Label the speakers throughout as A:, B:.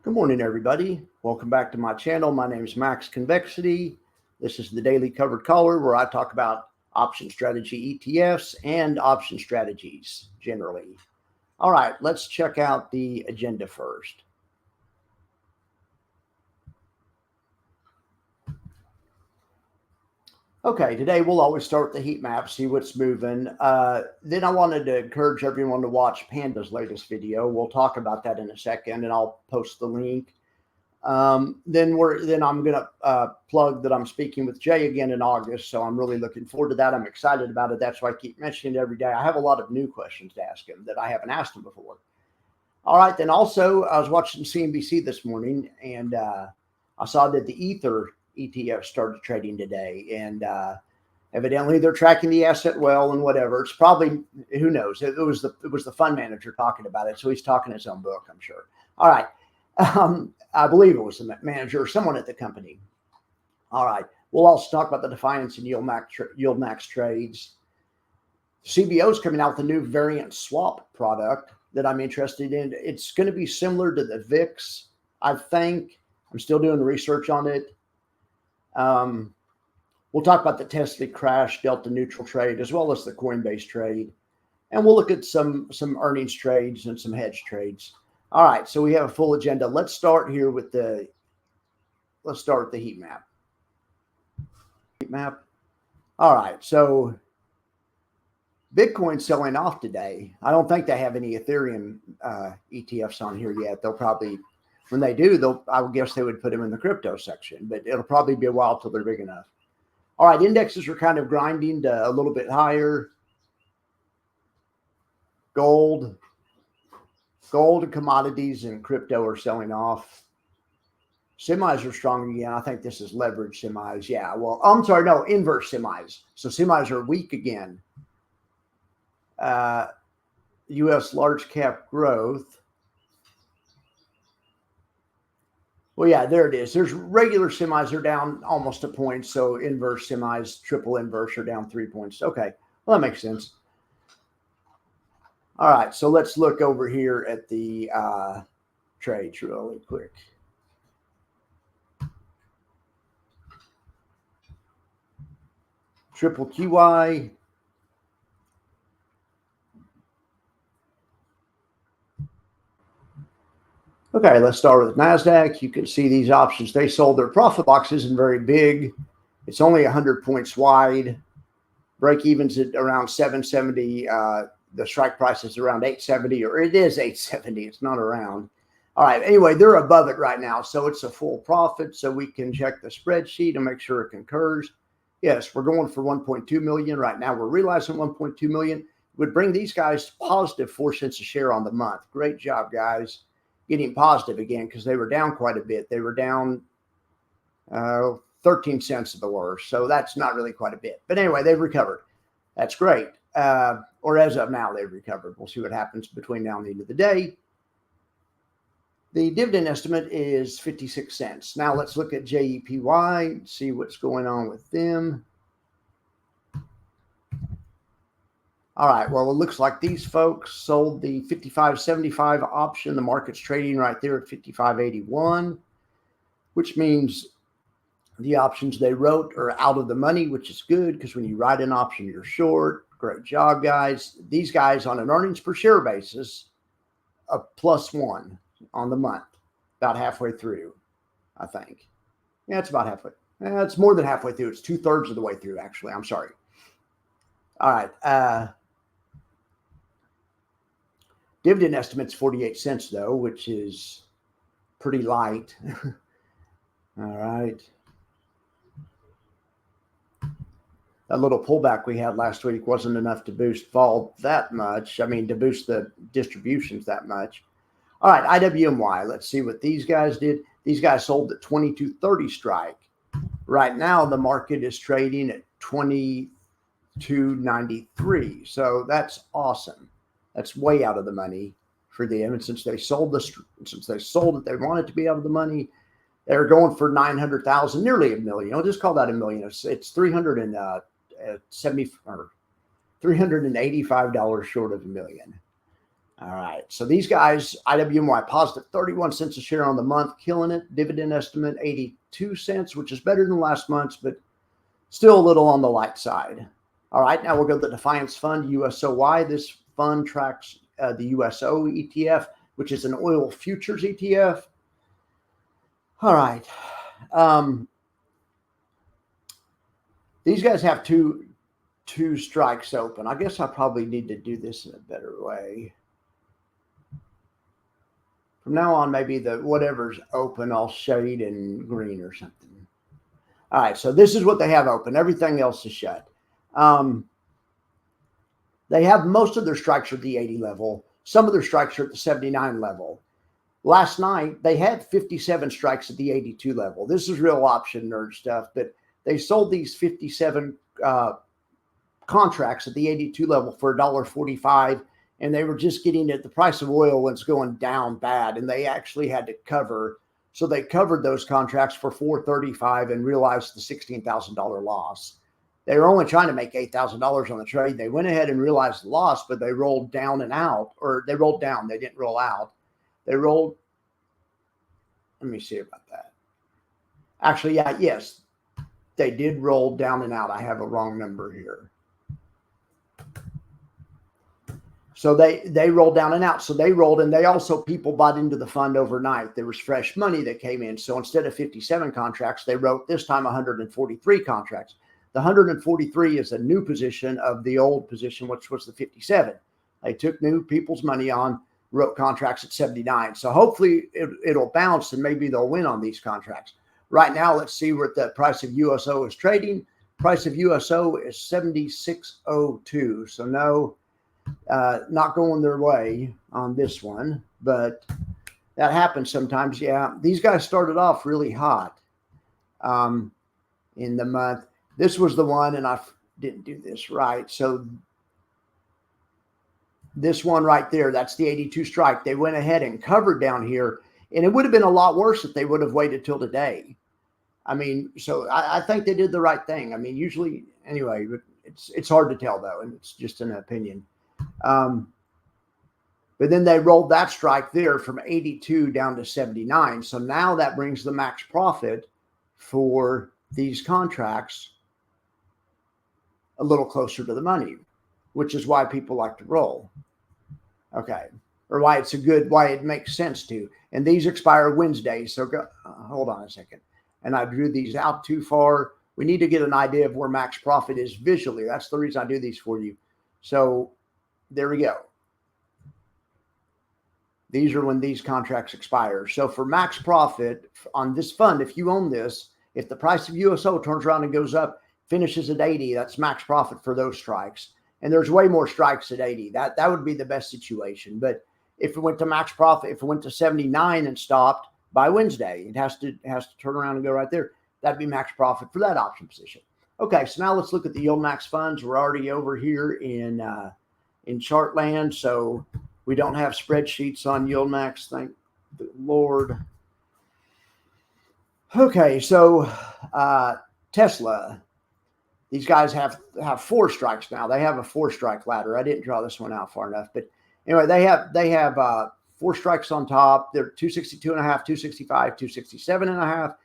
A: Good morning, everybody. Welcome back to my channel. My name is Max Convexity. This is the Daily Covered Caller where I talk about option strategy ETFs and option strategies generally. All right, let's check out the agenda first. Okay, today we'll always start with the heat map, see what's moving. Then I wanted to encourage everyone to watch Panda's latest video. We'll talk about that in a second, and I'll post the link. Then I'm gonna plug that I'm speaking with Jay again in August, so I'm really looking forward to that. I'm excited about it. That's why I keep mentioning it every day. I have a lot of new questions to ask him that I haven't asked him before. All right, then also I was watching CNBC this morning, and I saw that the Ether ETF started trading today, and evidently they're tracking the asset well and whatever. It's probably, who knows? It was the fund manager talking about it, so he's talking his own book, I'm sure. All right. I believe it was the manager or someone at the company. All right. We'll also talk about the Defiance and YieldMax trades. CBO is coming out with a new variant swap product that I'm interested in. It's going to be similar to the VIX, I think. I'm still doing the research on it. We'll talk about the Tesla crash, Delta neutral trade, as well as the Coinbase trade. And we'll look at some earnings trades and some hedge trades. All right, so we have a full agenda. Let's start here with the heat map. All right, so Bitcoin's selling off today. I don't think they have any Ethereum ETFs on here yet. They'll probably, when they do, I would guess they would put them in the crypto section, but it'll probably be a while till they're big enough. All right, indexes are kind of grinding to a little bit higher. Gold and commodities and crypto are selling off. Semis are strong again. I think this is leverage semis. Yeah, well, I'm sorry, no, inverse semis. So semis are weak again. U.S. large cap growth. Well, yeah, there it is. There's regular semis are down almost a point. So inverse semis, triple inverse are down 3 points. Okay, well, that makes sense. All right, so let's look over here at the trades really quick. Triple QY. Okay, let's start with NASDAQ. You can see these options. They sold their profit box isn't very big. It's only 100 points wide. Break evens at around 770. The strike price is around 870, or it is 870. It's not around. All right. Anyway, they're above it right now. So it's a full profit. So we can check the spreadsheet and make sure it concurs. Yes, we're going for 1.2 million right now. We're realizing 1.2 million would bring these guys positive 4 cents a share on the month. Great job, guys. Getting positive again because they were down quite a bit. They were down 13 cents at the worst. So that's not really quite a bit. But anyway, they've recovered. That's great. Or as of now, they've recovered. We'll see what happens between now and the end of the day. The dividend estimate is 56 cents. Now let's look at JEPY, see what's going on with them. All right, well, it looks like these folks sold the 55.75 option. The market's trading right there at 55.81, which means the options they wrote are out of the money, which is good because when you write an option, you're short. Great job, guys. These guys on an earnings per share basis, a +1 on the month, about halfway through, I think. Yeah, it's about halfway. It's more than halfway through. It's 2/3 of the way through, actually. I'm sorry. All right. Dividend estimate's 48 cents, though, which is pretty light. All right. That little pullback we had last week wasn't enough to boost vol that much. I mean, to boost the distributions that much. All right, IWMY. Let's see what these guys did. These guys sold at 22.30 strike. Right now, the market is trading at 22.93. So that's awesome. That's way out of the money for them. And since they sold it, they want it to be out of the money. They're going for 900,000, nearly a million. I'll just call that a million. It's $385 short of a million. All right. So these guys, IWMY, positive 31 cents a share on the month, killing it. Dividend estimate 82 cents, which is better than last month's, but still a little on the light side. All right. Now we'll go to the Defiance Fund, USOY. This fund tracks the USO ETF, which is an oil futures ETF. All right. These guys have two strikes open. I guess I probably need to do this in a better way. From now on, maybe the whatever's open, I'll shade in green or something. All right, so this is what they have open. Everything else is shut. They have most of their strikes at the 80 level. Some of their strikes are at the 79 level. Last night, they had 57 strikes at the 82 level. This is real option nerd stuff, but they sold these 57 contracts at the 82 level for $1.45. And they were just getting at the price of oil when it's going down bad, and they actually had to cover. So they covered those contracts for $4.35 and realized the $16,000 loss. They were only trying to make $8,000 on the trade. They went ahead and realized the loss, but they rolled down and out, or they rolled down. They didn't roll out. They rolled. Let me see about that. Actually, yeah, yes, they did roll down and out. I have a wrong number here. So they rolled down and out. So they rolled, and they also, people bought into the fund overnight. There was fresh money that came in. So instead of 57 contracts, they wrote this time 143 contracts. The 143 is a new position of the old position, which was the 57. They took new people's money on, wrote contracts at 79. So hopefully it'll bounce and maybe they'll win on these contracts. Right now, let's see what the price of USO is trading. Price of USO is 76.02. So no, not going their way on this one, but that happens sometimes. Yeah, these guys started off really hot in the month. This was the one, and I didn't do this right. So this one right there, that's the 82 strike. They went ahead and covered down here, and it would have been a lot worse if they would have waited till today. I mean, so I think they did the right thing. I mean, usually, anyway, but it's hard to tell though, and it's just an opinion. But then they rolled that strike there from 82 down to 79. So now that brings the max profit for these contracts a little closer to the money, which is why people like to roll. Okay. Or why it makes sense to. And these expire Wednesday. So hold on a second. And I drew these out too far. We need to get an idea of where max profit is visually. That's the reason I do these for you. So there we go. These are when these contracts expire. So for max profit on this fund, if you own this, if the price of USO turns around and goes up, finishes at 80, that's max profit for those strikes. And there's way more strikes at 80. That would be the best situation. But if it went to max profit, if it went to 79 and stopped by Wednesday, it has to turn around and go right there. That'd be max profit for that option position. Okay, so now let's look at the Yield Max funds. We're already over here in Chartland, so we don't have spreadsheets on Yield Max, thank the Lord. Okay, so Tesla. These guys have 4 strikes now. They have a 4-strike ladder. I didn't draw this one out far enough, but anyway, they have 4 strikes on top. They're 262.5, 265, 267.5,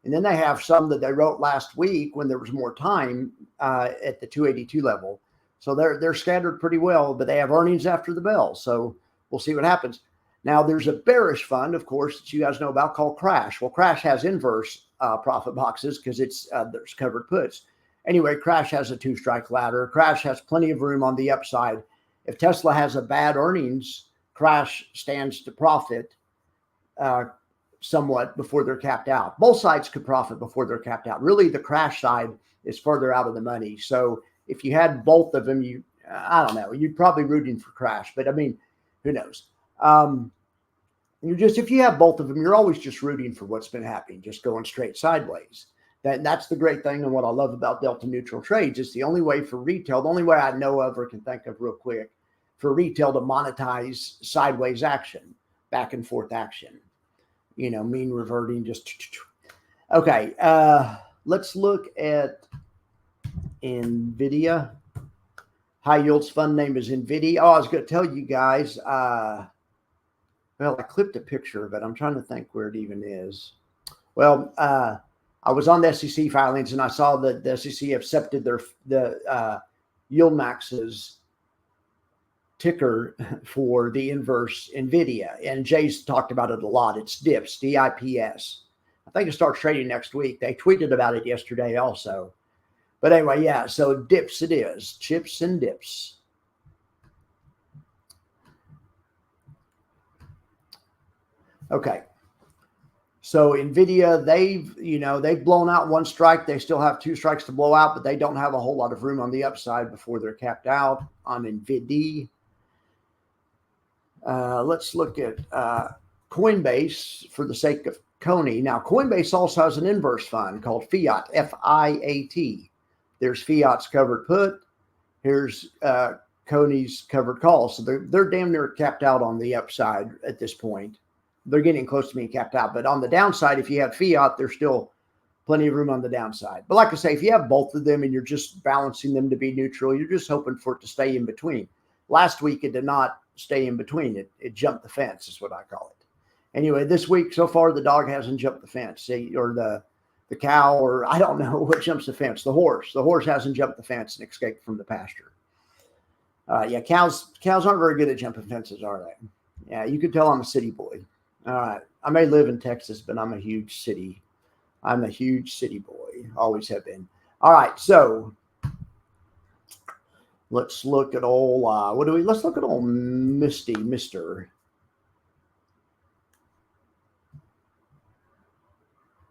A: and then they have some that they wrote last week when there was more time at the 282 level. So they're scattered pretty well, but they have earnings after the bell. So we'll see what happens. Now there's a bearish fund, of course, that you guys know about called Crash. Well, Crash has inverse profit boxes because there's covered puts. Anyway, Crash has a 2-strike ladder. Crash has plenty of room on the upside. If Tesla has a bad earnings, Crash stands to profit somewhat before they're capped out. Both sides could profit before they're capped out. Really, the Crash side is further out of the money. So if you had both of them, I don't know, you'd probably rooting for Crash. But I mean, who knows? If you have both of them, you're always just rooting for what's been happening, just going straight sideways. That's the great thing, and what I love about delta neutral trades. It's the only way for retail, the only way I know of or can think of real quick, for retail to monetize sideways action, back and forth action, mean reverting, just. Okay, let's look at NVIDIA. High Yield's fund name is NVIDIA. Oh, I was going to tell you guys. Well, I clipped a picture of it. I'm trying to think where it even is. Well, I was on the SEC filings and I saw that the SEC accepted the YieldMax's ticker for the inverse NVIDIA. And Jay's talked about it a lot. It's DIPS, DIPS. I think it starts trading next week. They tweeted about it yesterday also. But anyway, yeah, so DIPS it is. Chips and dips. Okay. So NVIDIA, they've blown out one strike. They still have two strikes to blow out, but they don't have a whole lot of room on the upside before they're capped out on NVIDIA. Let's look at Coinbase for the sake of Coney. Now, Coinbase also has an inverse fund called Fiat, F-I-A-T. There's Fiat's covered put. Here's Coney's covered call. So they're damn near capped out on the upside at this point. They're getting close to being capped out. But on the downside, if you have Fiat, there's still plenty of room on the downside. But like I say, if you have both of them and you're just balancing them to be neutral, you're just hoping for it to stay in between. Last week, it did not stay in between. It jumped the fence is what I call it. Anyway, this week so far, the dog hasn't jumped the fence, or the cow, or I don't know what jumps the fence. The horse hasn't jumped the fence and escaped from the pasture. Yeah, cows aren't very good at jumping fences, are they? Yeah, you can tell I'm a city boy. All right, I may live in Texas, but I'm a huge city boy. Always have been. All right, so let's look at let's look at old Mister.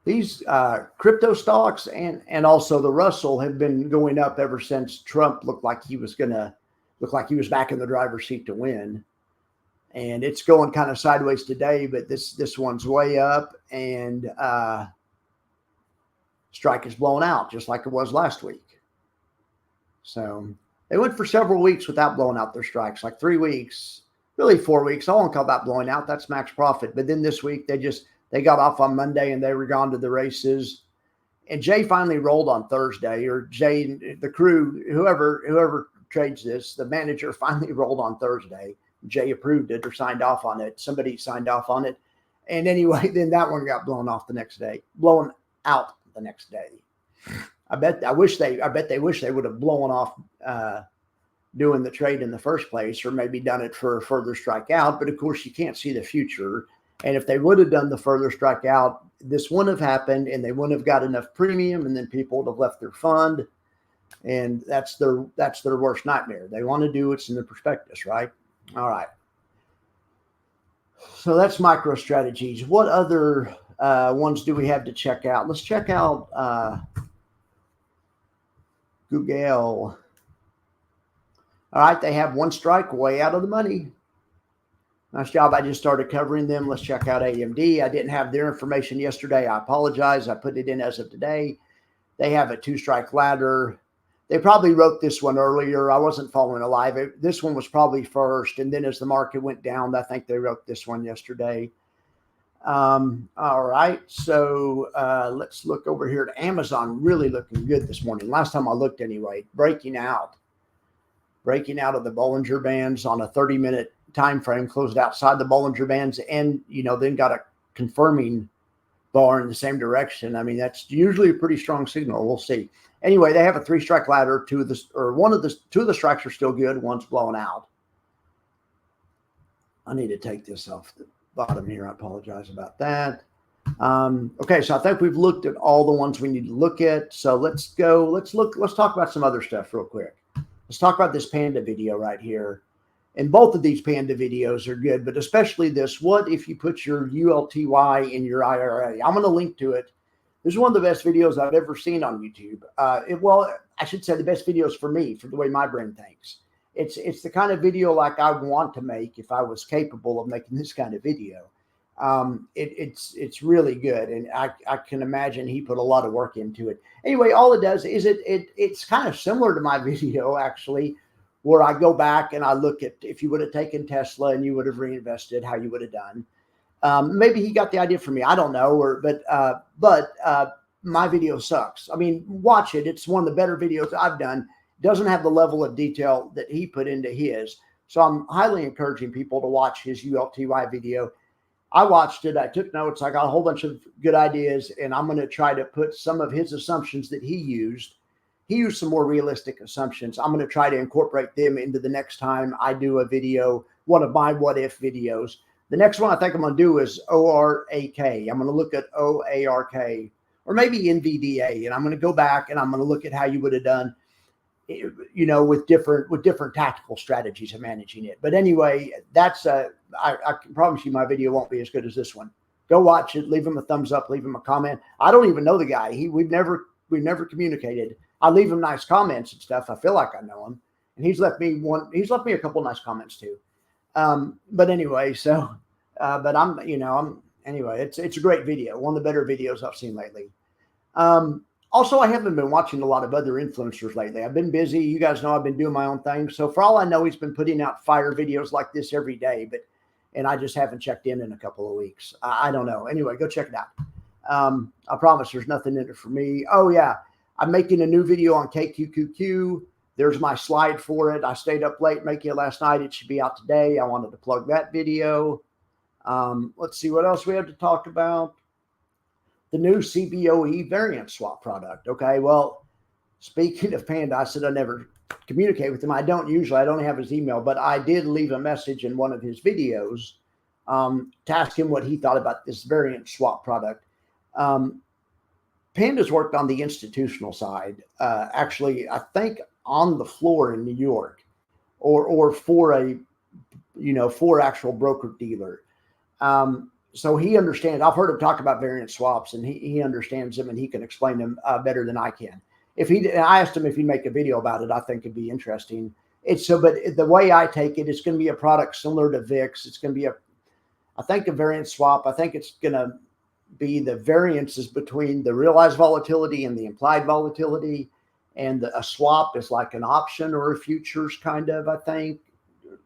A: These crypto stocks and also the Russell have been going up ever since Trump looked like he was back in the driver's seat to win. And it's going kind of sideways today, but this one's way up, and strike is blown out just like it was last week. So they went for several weeks without blowing out their strikes, like 3 weeks, really 4 weeks. I won't call that blowing out. That's max profit. But then this week they got off on Monday and they were gone to the races. And Jay finally rolled on Thursday, or Jay, the crew, whoever trades this, the manager finally rolled on Thursday. Jay approved it or signed off on it. Somebody signed off on it. And anyway, then that one got blown out the next day. I bet they wish they would have blown off doing the trade in the first place, or maybe done it for a further strike out. But of course, you can't see the future. And if they would have done the further strike out, this wouldn't have happened, and they wouldn't have got enough premium, and then people would have left their fund. And that's their worst nightmare. They want to do what's in the prospectus, right? All right. So that's MicroStrategies. What other ones do we have to check out? Let's check out Google. All right. They have one strike, way out of the money. Nice job. I just started covering them. Let's check out AMD. I didn't have their information yesterday. I apologize. I put it in as of today. They have a 2-strike ladder. They probably wrote this one earlier. I wasn't following live. This one was probably first. And then as the market went down, I think they wrote this one yesterday. All right. So let's look over here to Amazon. Really looking good this morning. Last time I looked anyway, breaking out of the Bollinger Bands on a 30-minute time frame, closed outside the Bollinger Bands, and then got a confirming bar in the same direction. I mean, that's usually a pretty strong signal. We'll see. Anyway, they have a 3-strike ladder. Two of the strikes are still good. One's blown out. I need to take this off the bottom here. I apologize about that. Okay, so I think we've looked at all the ones we need to look at. So let's talk about some other stuff real quick. Let's talk about this Panda video right here. And both of these Panda videos are good, but especially this, what if you put your ULTY in your IRA? I'm going to link to it. This is one of the best videos I've ever seen on YouTube. I should say the best videos for me, for the way my brain thinks. It's the kind of video like I want to make if I was capable of making this kind of video. It's really good, and I can imagine he put a lot of work into it. Anyway, all it does is it's kind of similar to my video, actually, where I go back and I look at if you would have taken Tesla and you would have reinvested, how you would have done. Maybe he got the idea from me. I don't know, but my video sucks. I mean, watch it. It's one of the better videos I've done. doesn't have the level of detail that he put into his. So I'm highly encouraging people to watch his ULTY video. I watched it. I took notes. I got a whole bunch of good ideas, and I'm going to try to put some of his assumptions that he used. He used some more realistic assumptions. I'm going to try to incorporate them into the next time I do a video, one of my what if videos. The next one I think I'm going to do is ORAK. I'm going to look at OARK or maybe NVDA, and I'm going to go back and I'm going to look at how you would have done, you know, with different tactical strategies of managing it. But anyway, that's I can promise you my video won't be as good as this one. Go watch it. Leave him a thumbs up. Leave him a comment. I don't even know the guy. We've never communicated. I leave him nice comments and stuff. I feel like I know him, and he's left me a couple nice comments too. But anyway, so but anyway, it's a great video. One of the better videos I've seen lately. Also, I haven't been watching a lot of other influencers lately. I've been busy. You guys know I've been doing my own thing. So for all I know, he's been putting out fire videos like this every day, and I just haven't checked in a couple of weeks. I don't know. Anyway, go check it out. I promise there's nothing in it for me. Oh yeah. I'm making a new video on KQQQ. There's my slide for it. I stayed up late making it last night. It should be out today. I wanted to plug that video. Let's see what else we have to talk about. The new CBOE variant swap product. Okay, well, speaking of Panda, I said I never communicate with him. I don't have his email, but I did leave a message in one of his videos to ask him what he thought about this variant swap product. Panda's worked on the institutional side, actually, I think on the floor in New York, or for actual broker dealer. So he understands. I've heard him talk about variant swaps, and he understands them, and he can explain them better than I can. I asked him if he'd make a video about it, I think it'd be interesting. But the way I take it, it's going to be a product similar to VIX. It's going to be I think a variant swap. I think it's going to be the variances between the realized volatility and the implied volatility. And a swap is like an option or a futures kind of, I think.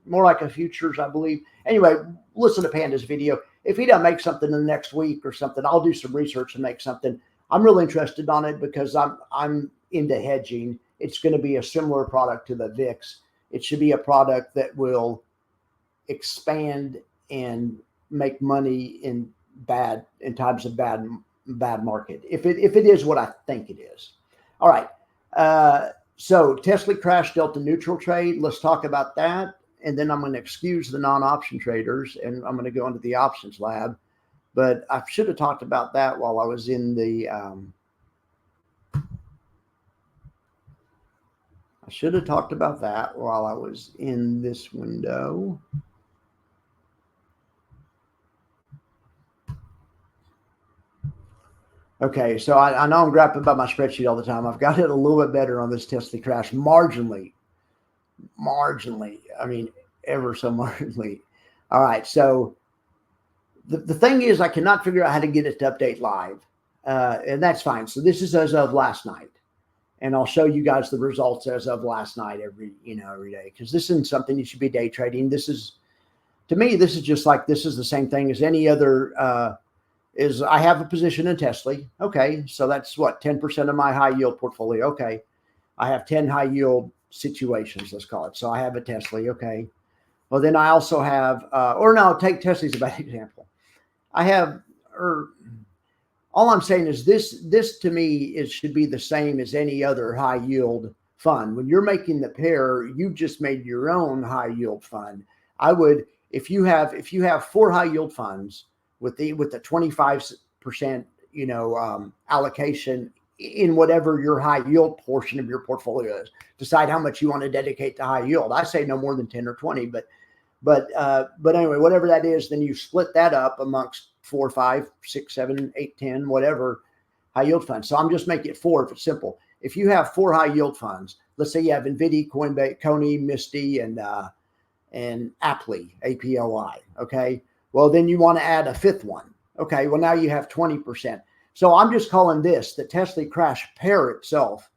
A: More like a futures, I believe. Anyway, listen to Panda's video. If he doesn't make something in the next week or something, I'll do some research and make something. I'm really interested on it because I'm into hedging. It's going to be a similar product to the VIX. It should be a product that will expand and make money in times of bad market. If it is what I think it is. All right. So Tesla crash delta neutral trade. Let's talk about that. And then I'm going to excuse the non-option traders and I'm going to go into the options lab. But I should have talked about that while I was in the, this window. Okay, so I know I'm grappling about my spreadsheet all the time. I've got it a little bit better on this Tesla crash, marginally. I mean, ever so marginally. All right, so the thing is, I cannot figure out how to get it to update live, and that's fine. So this is as of last night, and I'll show you guys the results as of last night every day, because this isn't something you should be day trading. To me, this is the same thing as any other. I have a position in Tesla. Okay, so that's what, 10% of my high yield portfolio. Okay, I have 10 high yield situations, let's call it. So I have a Tesla. Okay, well then I also have, take Tesla as a bad example. All I'm saying is this to me should be the same as any other high yield fund. When you're making the pair, you've just made your own high yield fund. I would, if you have 4 high yield funds with the 25%, allocation in whatever your high yield portion of your portfolio is, decide how much you want to dedicate to high yield. I say no more than 10 or 20, but anyway, whatever that is, then you split that up amongst 4, 5, 6, 7, 8, 10, whatever high yield funds. So I'm just making it 4 if it's simple. If you have 4 high yield funds, let's say you have NVIDIA, Coinbase, Coney, Misty, and Aply, APLY. Okay. Well, then you want to add a 5th one. Okay. Well, now you have 20%. So I'm just calling this the Tesla crash pair itself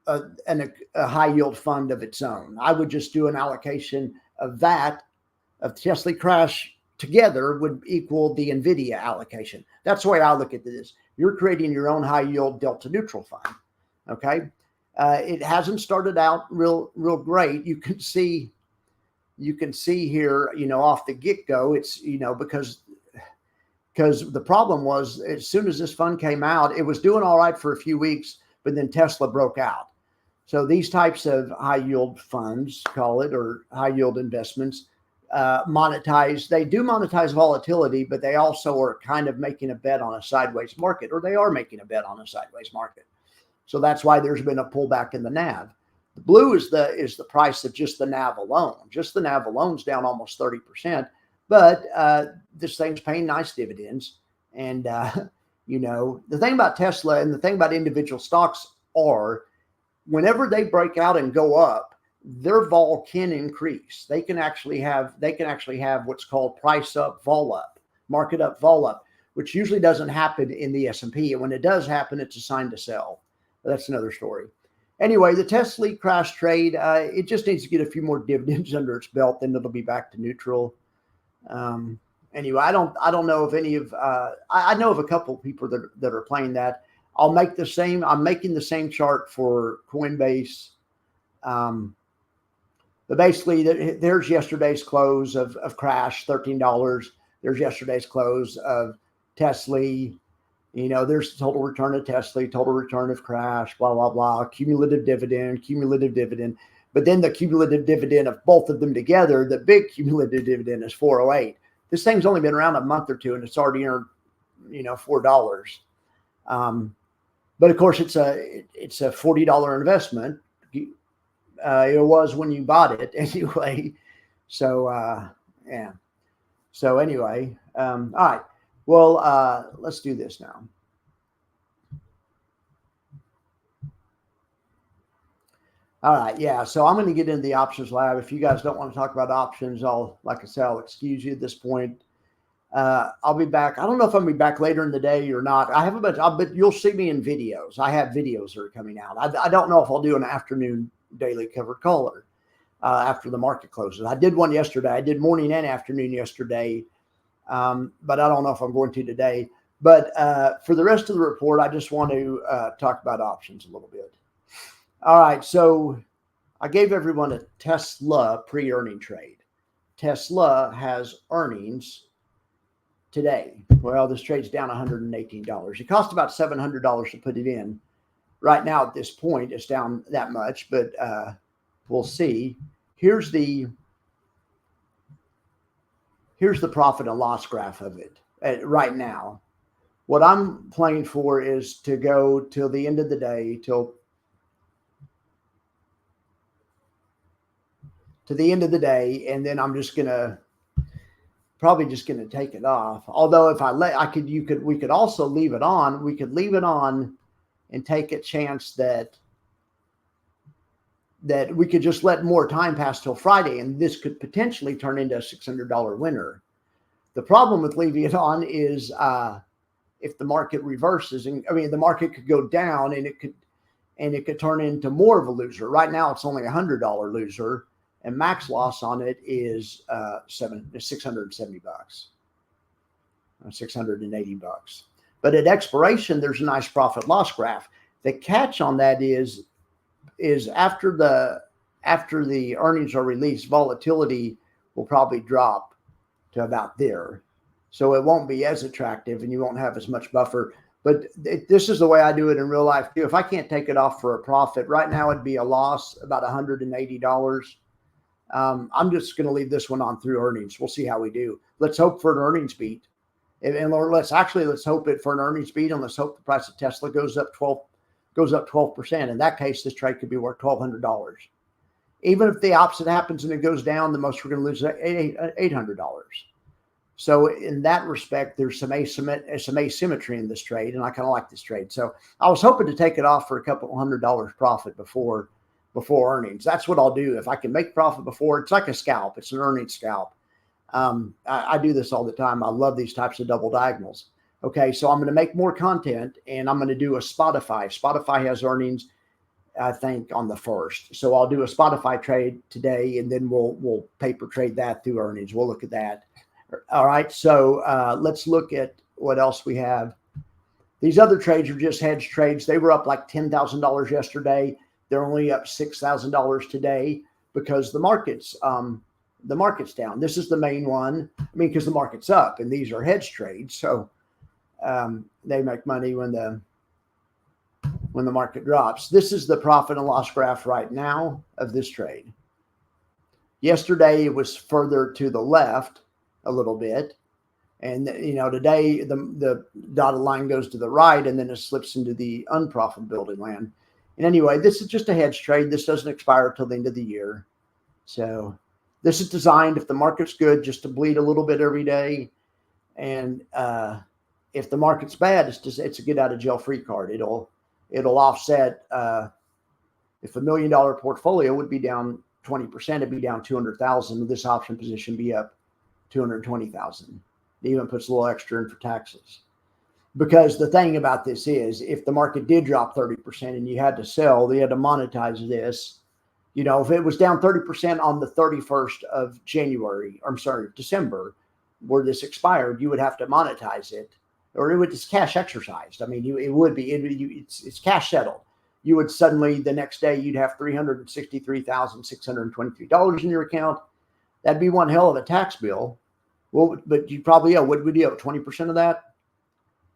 A: a high yield fund of its own. I would just do an allocation of Tesla crash together would equal the NVIDIA allocation. That's the way I look at this. You're creating your own high yield delta neutral fund. Okay. It hasn't started out real great. You can see here, off the get-go, it's, because the problem was, as soon as this fund came out, it was doing all right for a few weeks, but then Tesla broke out. So these types of high yield funds, call it, or high yield investments, they do monetize volatility, but they also are kind of making a bet on a sideways market, or they are making a bet on a sideways market. So that's why there's been a pullback in the NAV. The blue is the price of just the NAV alone. Just the NAV alone is down almost 30%. But this thing's paying nice dividends. And, the thing about Tesla and the thing about individual stocks are, whenever they break out and go up, their vol can increase. They can actually have what's called price up, vol up, market up, vol up, which usually doesn't happen in the S&P. And when it does happen, it's a sign to sell. That's another story. Anyway, the Tesla crash trade, it just needs to get a few more dividends under its belt, then it'll be back to neutral. Anyway, I don't know if any of I know of a couple of people that are playing that. I'm making the same chart for Coinbase. But basically, there's yesterday's close of Crash, $13. There's yesterday's close of Tesla. There's total return of Tesla, total return of Crash, blah, blah, blah, cumulative dividend. But then the cumulative dividend of both of them together, the big cumulative dividend is 408. This thing's only been around a month or two, and it's already earned, $4. But of course, it's a $40 investment. It was when you bought it anyway. So, yeah. So anyway, all right. Well, let's do this now. All right. Yeah. So I'm going to get into the options lab. If you guys don't want to talk about options, I'll excuse you at this point. I'll be back. I don't know if I'm going to be back later in the day or not. I have a bunch, but you'll see me in videos. I have videos that are coming out. I don't know if I'll do an afternoon daily covered caller after the market closes. I did one yesterday. I did morning and afternoon yesterday. But I don't know if I'm going to today. But for the rest of the report, I just want to talk about options a little bit. All right. So I gave everyone a Tesla pre-earning trade. Tesla has earnings today. Well, this trade's down $118. It cost about $700 to put it in. Right now, at this point, it's down that much, but we'll see. Here's the profit and loss graph of it right now. What I'm playing for is to go till the end of the day, to the end of the day, and then I'm just probably just gonna take it off. Although if we could also leave it on. We could leave it on and take a chance that we could just let more time pass till Friday, and this could potentially turn into a $600 winner. The problem with leaving it on is if the market reverses, and the market could go down, and it could turn into more of a loser. Right now, it's only $100 loser, and max loss on it is $670, $680. But at expiration, there's a nice profit loss graph. The catch on that is after the earnings are released, volatility will probably drop to about there. So it won't be as attractive, and you won't have as much buffer. But this is the way I do it in real life too. If I can't take it off for a profit, right now it'd be a loss about $180. I'm just going to leave this one on through earnings. We'll see how we do. Let's hope for an earnings beat. And let's hope it for an earnings beat, and let's hope the price of Tesla goes up 12%. In that case, this trade could be worth $1,200. Even if the opposite happens and it goes down, the most we're going to lose is $800. So in that respect, there's some asymmetry in this trade, and I kind of like this trade. So I was hoping to take it off for a couple $100 profit before earnings. That's what I'll do. If I can make profit before, it's like a scalp. It's an earnings scalp. I do this all the time. I love these types of double diagonals. Okay, so I'm going to make more content, and I'm going to do a Spotify. Spotify has earnings, I think, on the 1st. So I'll do a Spotify trade today, and then we'll paper trade that through earnings. We'll look at that. All right, so let's look at what else we have. These other trades are just hedge trades. They were up like $10,000 yesterday. They're only up $6,000 today because the market's down. This is the main one. I mean, because the market's up, and these are hedge trades, so they make money when the market drops. This is the profit and loss graph right now of this trade. Yesterday it was further to the left a little bit, and today the dotted line goes to the right, and then it slips into the unprofitability land. And anyway, this is just a hedge trade. This doesn't expire till the end of the year. So this is designed, if the market's good, just to bleed a little bit every day. And if the market's bad, it's a get out of jail free card. It'll offset. If $1 million portfolio would be down 20%, it'd be down 200,000. This option position be up 220,000. It even puts a little extra in for taxes. Because the thing about this is, if the market did drop 30% and you had to sell, they had to monetize this. If it was down 30% on the 31st of December, where this expired, you would have to monetize it, or it's cash exercised. I mean, it's cash settled. You would suddenly, the next day, you'd have $363,623 in your account. That'd be one hell of a tax bill. Well, but you probably owe, what would you owe, 20% of that?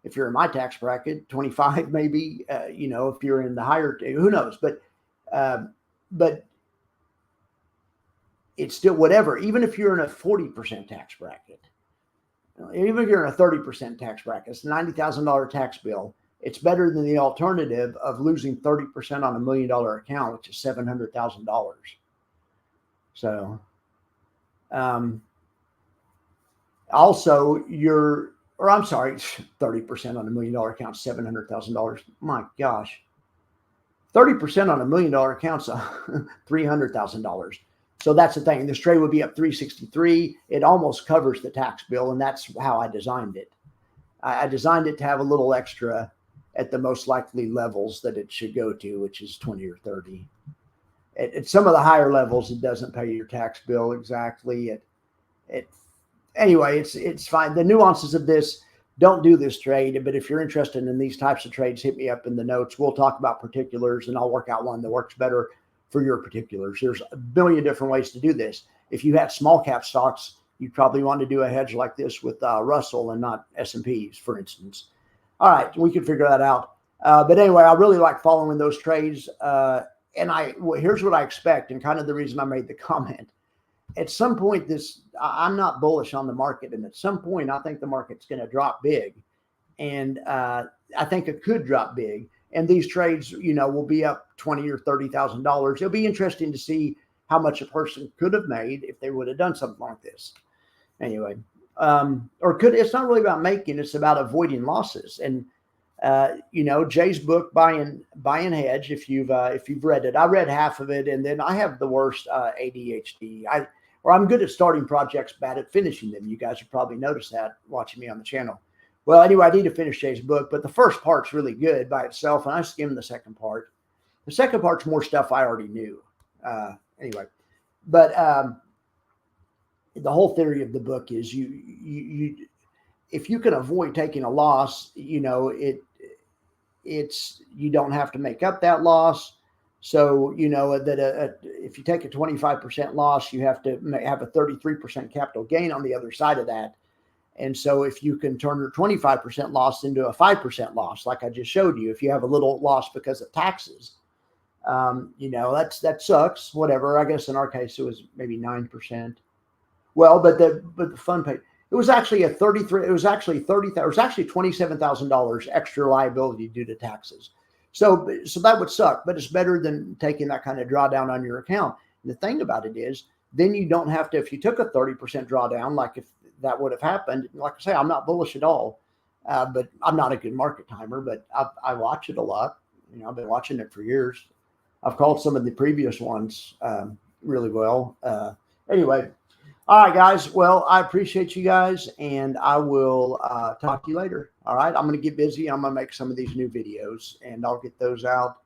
A: If you're in my tax bracket, 25 maybe, if you're in the higher, who knows? But it's still whatever. Even if you're in a 40% tax bracket, even if you're in a 30% tax bracket, it's a $90,000 tax bill. It's better than the alternative of losing 30% on $1 million account, which is $700,000. So, also 30% on $1 million account, $700,000. My gosh. 30% on $1 million account's $300,000. So that's the thing. This trade would be up 363. It almost covers the tax bill, and that's how I designed it. I designed it to have a little extra at the most likely levels that it should go to, which is 20 or 30. At some of the higher levels, it doesn't pay your tax bill exactly. Anyway, it's fine. The nuances of this, don't do this trade, but if you're interested in these types of trades, hit me up in the notes. We'll talk about particulars, and I'll work out one that works better for your particulars. There's a billion different ways to do this. If you had small cap stocks, you'd probably want to do a hedge like this with Russell and not S&Ps, for instance. All right, we can figure that out. But anyway, I really like following those trades. And here's what I expect, and kind of the reason I made the comment. At some point, I'm not bullish on the market, and at some point, I think the market's going to drop big, and I think it could drop big. And these trades, will be up $20,000 or $30,000. It'll be interesting to see how much a person could have made if they would have done something like this. Anyway, it's not really about making; it's about avoiding losses. And Jay's book, Buy and Hedge. If you've read it, I read half of it, and then I have the worst ADHD. I'm good at starting projects, bad at finishing them. You guys have probably noticed that watching me on the channel. Well, anyway, I need to finish Jay's book, but the first part's really good by itself, and I skimmed the second part. The second part's more stuff I already knew. Anyway, but the whole theory of the book is you if you can avoid taking a loss, you don't have to make up that loss. So, that if you take a 25% loss, you have to have a 33% capital gain on the other side of that. And so if you can turn your 25% loss into a 5% loss, like I just showed you, if you have a little loss because of taxes, that sucks, whatever. I guess in our case, it was maybe 9%. Well, but the fund pay, it was actually $27,000 extra liability due to taxes. So that would suck, but it's better than taking that kind of drawdown on your account. And the thing about it is, then you don't have to, if you took a 30% drawdown, like if that would have happened, like I say, I'm not bullish at all, but I'm not a good market timer, but I watch it a lot. I've been watching it for years. I've called some of the previous ones really well. Anyway, all right, guys. Well, I appreciate you guys, and I will talk to you later. All right, I'm going to get busy. I'm going to make some of these new videos, and I'll get those out,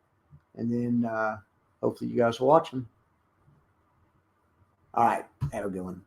A: and then hopefully you guys will watch them. All right, have a good one.